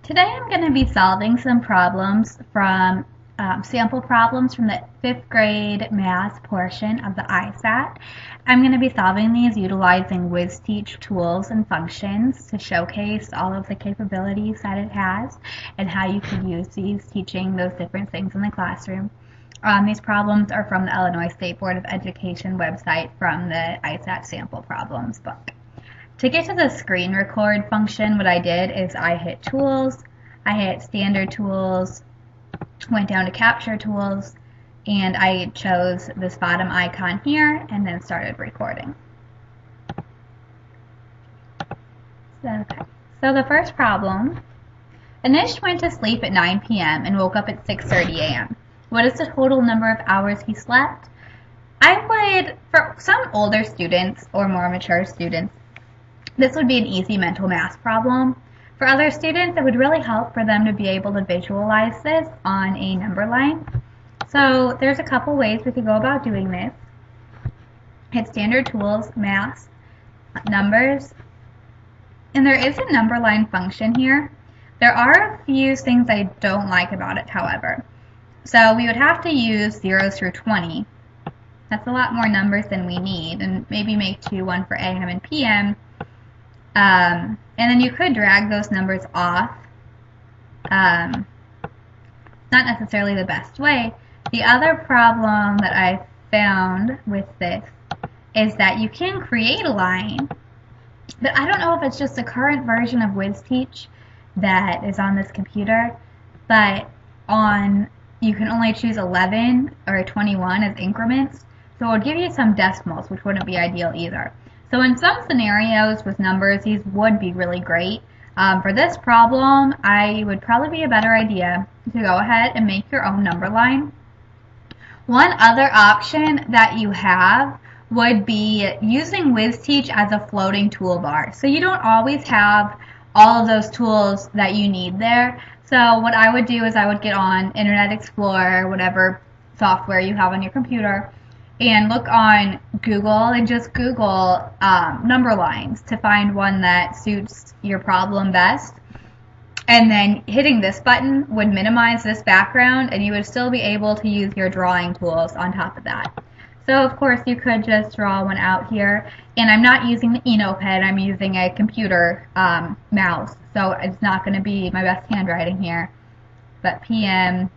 Today I'm going to be solving some problems from sample problems from the 5th grade math portion of the ISAT. I'm going to be solving these utilizing Wizteach tools and functions to showcase all of the capabilities that it has and how you can use these teaching those different things in the classroom. These problems are from the Illinois State Board of Education website from the ISAT sample problems book. To get to the screen record function, what I did is I hit Tools, I hit Standard Tools, went down to Capture Tools, and I chose this bottom icon here and then started recording. So the first problem, Anish went to sleep at 9 p.m. and woke up at 6:30 a.m. What is the total number of hours he slept? I would, for some older students or more mature students, this would be an easy mental math problem. For other students, it would really help for them to be able to visualize this on a number line. So there's a couple ways we could go about doing this. Hit Standard Tools, Math, Numbers, and there is a number line function here. There are a few things I don't like about it, however. So we would have to use 0 through 20. That's a lot more numbers than we need, and maybe make one for AM and PM. And then you could drag those numbers off. Not necessarily the best way. The other problem that I found with this is that you can create a line, but I don't know if it's just the current version of Wizteach that is on this computer, but you can only choose 11 or 21 as increments, so it would give you some decimals, which wouldn't be ideal either. So in some scenarios with numbers, these would be really great. For this problem, I would probably be a better idea to go ahead and make your own number line. One other option that you have would be using Wizteach as a floating toolbar. So you don't always have all of those tools that you need there. So what I would do is I would get on Internet Explorer, whatever software you have on your computer, and look on Google and just Google number lines to find one that suits your problem best. And then hitting this button would minimize this background, and you would still be able to use your drawing tools on top of that. So of course you could just draw one out here, and I'm not using the eNotepad, I'm using a computer mouse, so it's not going to be my best handwriting here. But PM,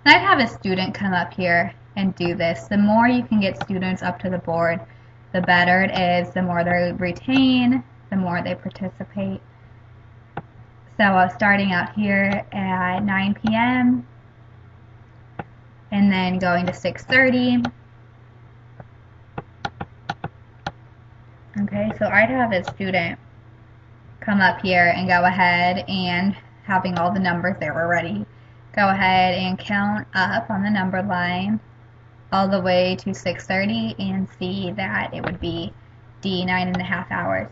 and I'd have a student come up here and do this. The more you can get students up to the board, the better it is. The more they retain, the more they participate. So starting out here at 9 p.m. and then going to 6:30. Okay, so I'd have a student come up here and go ahead and, having all the numbers there already, go ahead and count up on the number line all the way to 6:30 and see that it would be D, 9.5 hours.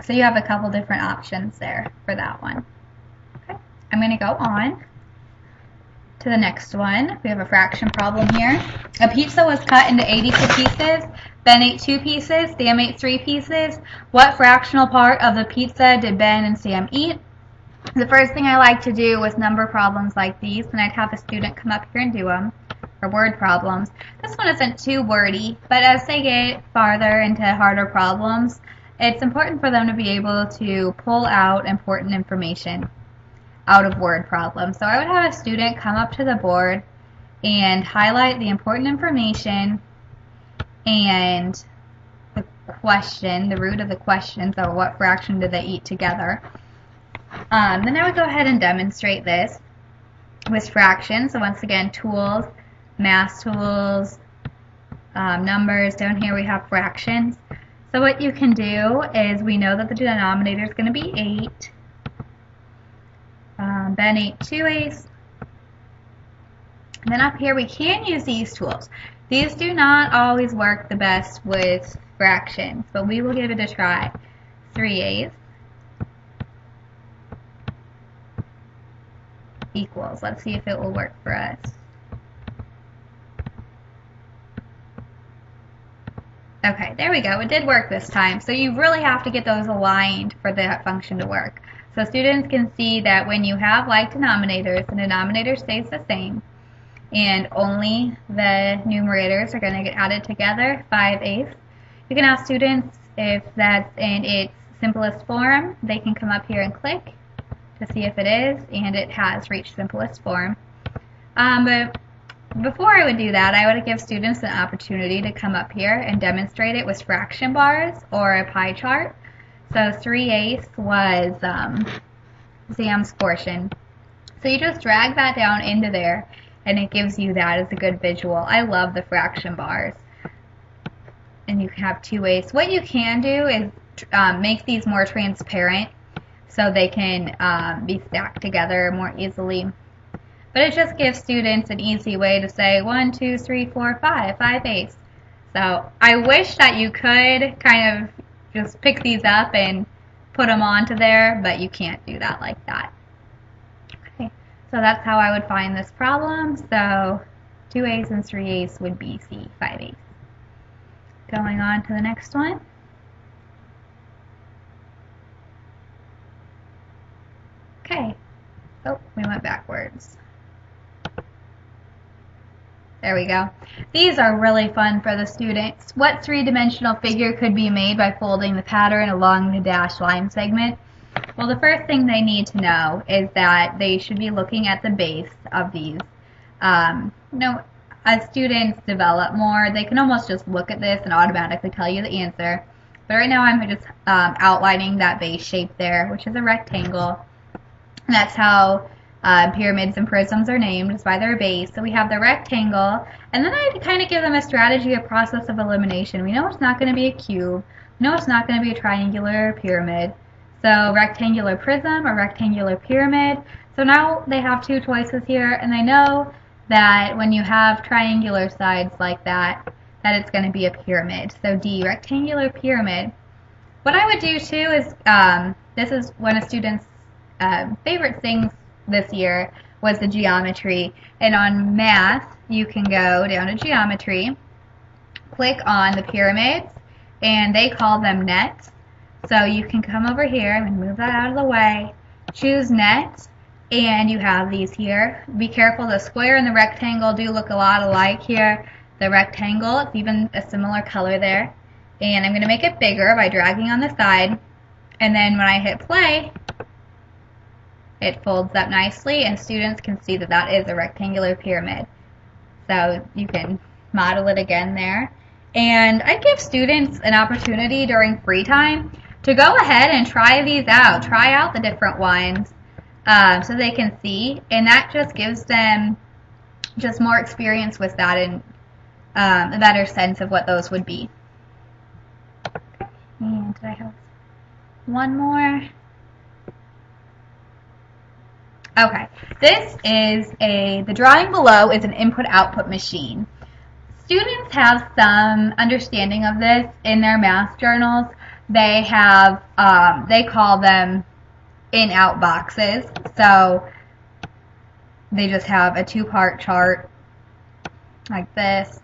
So you have a couple different options there for that one. Okay, I'm going to go on to the next one. We have a fraction problem here. A pizza was cut into 82 pieces. Ben ate 2 pieces. Sam ate 3 pieces. What fractional part of the pizza did Ben and Sam eat? The first thing I like to do with number problems like these, and I'd have a student come up here and do them, or word problems. This one isn't too wordy, but as they get farther into harder problems, it's important for them to be able to pull out important information out of word problems. So I would have a student come up to the board and highlight the important information and the question, the root of the question, so what fraction did they eat together. Then I would go ahead and demonstrate this with fractions. So once again, tools, math tools, numbers. Down here we have fractions. So what you can do is, we know that the denominator is going to be 8. Ben ate 2/8. Then up here we can use these tools. These do not always work the best with fractions, but we will give it a try. 3/8 equals. Let's see if it will work for us. Okay, Okay, there we go. It did work this time. So you really have to get those aligned for that function to work. So students can see that when you have like denominators, the denominator stays the same, and only the numerators are going to get added together, 5/8. You can ask students if that's in its simplest form. They can come up here and click to see if it is, and it has reached simplest form. But before I would do that, I would give students an opportunity to come up here and demonstrate it with fraction bars or a pie chart. So 3/8 was Sam's portion. So you just drag that down into there, and it gives you that as a good visual. I love the fraction bars. And you can have 2/8. What you can do is make these more transparent so they can be stacked together more easily. But it just gives students an easy way to say 1, 2, 3, 4, 5, 5/8. So I wish that you could kind of just pick these up and put them onto there, but you can't do that like that. Okay, so that's how I would find this problem. So 2/8 and 3/8 would be C, 5/8. Going on to the next one. Okay. Oh, we went backwards. There we go. These are really fun for the students. What three-dimensional figure could be made by folding the pattern along the dashed line segment? Well, the first thing they need to know is that they should be looking at the base of these. As students develop more, they can almost just look at this and automatically tell you the answer. But right now I'm just outlining that base shape there, which is a rectangle. And that's how pyramids and prisms are named, is by their base. So we have the rectangle, and then I kind of give them a strategy, a process of elimination. We know it's not going to be a cube. We know it's not going to be a triangular pyramid. So rectangular prism or rectangular pyramid. So now they have two choices here, and they know that when you have triangular sides like that, that it's going to be a pyramid. So D, rectangular pyramid. What I would do too is, this is one of students' favorite things this year was the geometry. And on math, you can go down to geometry, click on the pyramids, and they call them nets. So you can come over here and move that out of the way, choose net, and you have these here. Be careful, the square and the rectangle do look a lot alike here. The rectangle, it's even a similar color there. And I'm going to make it bigger by dragging on the side. And then when I hit play, it folds up nicely, and students can see that that is a rectangular pyramid. So you can model it again there. And I give students an opportunity during free time to go ahead and try these out. Try out the different ones so they can see, and that just gives them just more experience with that and a better sense of what those would be. And did I have one more? Okay, this is the drawing below is an input-output machine. Students have some understanding of this in their math journals. They have, they call them in-out boxes. So they just have a two-part chart like this.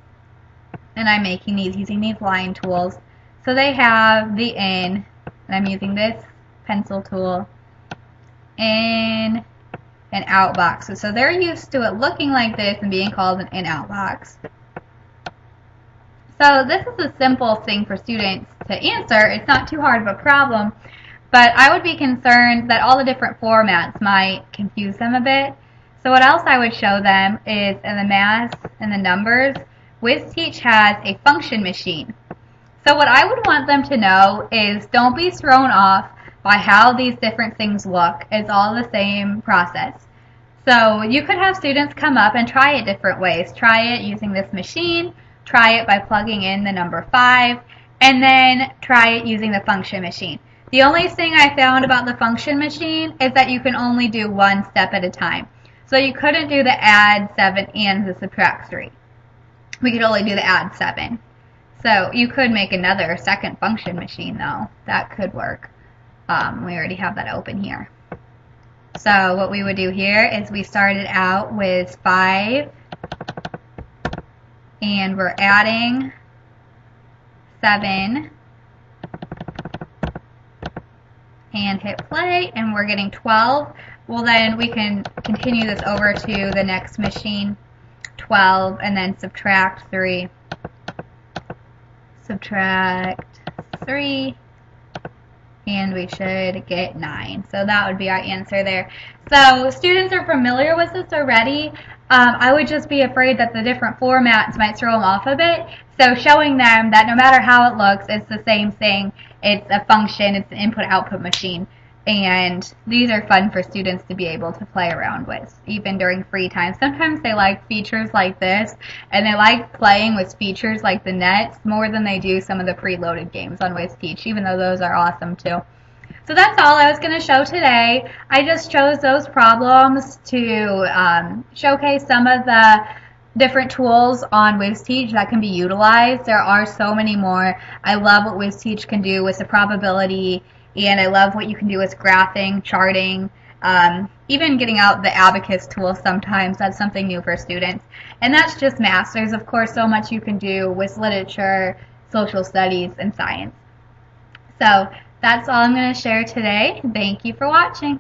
And I'm making these using these line tools. So they have the in, and I'm using this pencil tool, in and out boxes. So they're used to it looking like this and being called an in-out box. So this is a simple thing for students to answer. It's not too hard of a problem, but I would be concerned that all the different formats might confuse them a bit. So what else I would show them is in the math and the numbers, Wizteach has a function machine. So what I would want them to know is don't be thrown off by how these different things look. It's all the same process. So you could have students come up and try it different ways. Try it using this machine, try it by plugging in the number 5, and then try it using the function machine. The only thing I found about the function machine is that you can only do one step at a time. So you couldn't do the add 7 and the subtract 3. We could only do the add 7. So you could make another second function machine though. That could work. We already have that open here. So what we would do here is we started out with 5 and we're adding 7, and hit play, and we're getting 12. Well, then we can continue this over to the next machine, 12, and then subtract 3. Subtract 3, and we should get 9. So that would be our answer there. So students are familiar with this already. I would just be afraid that the different formats might throw them off a bit. So showing them that no matter how it looks, it's the same thing. It's a function, it's an input-output machine. And these are fun for students to be able to play around with, even during free time. Sometimes they like features like this, and they like playing with features like the nets more than they do some of the preloaded games on Wizteach, even though those are awesome too. So that's all I was going to show today. I just chose those problems to showcase some of the different tools on Wizteach that can be utilized. There are so many more. I love what Wizteach can do with the probability, and I love what you can do with graphing, charting, even getting out the abacus tool sometimes. That's something new for students. And that's just math. There's, of course, so much you can do with literature, social studies, and science. So that's all I'm going to share today. Thank you for watching.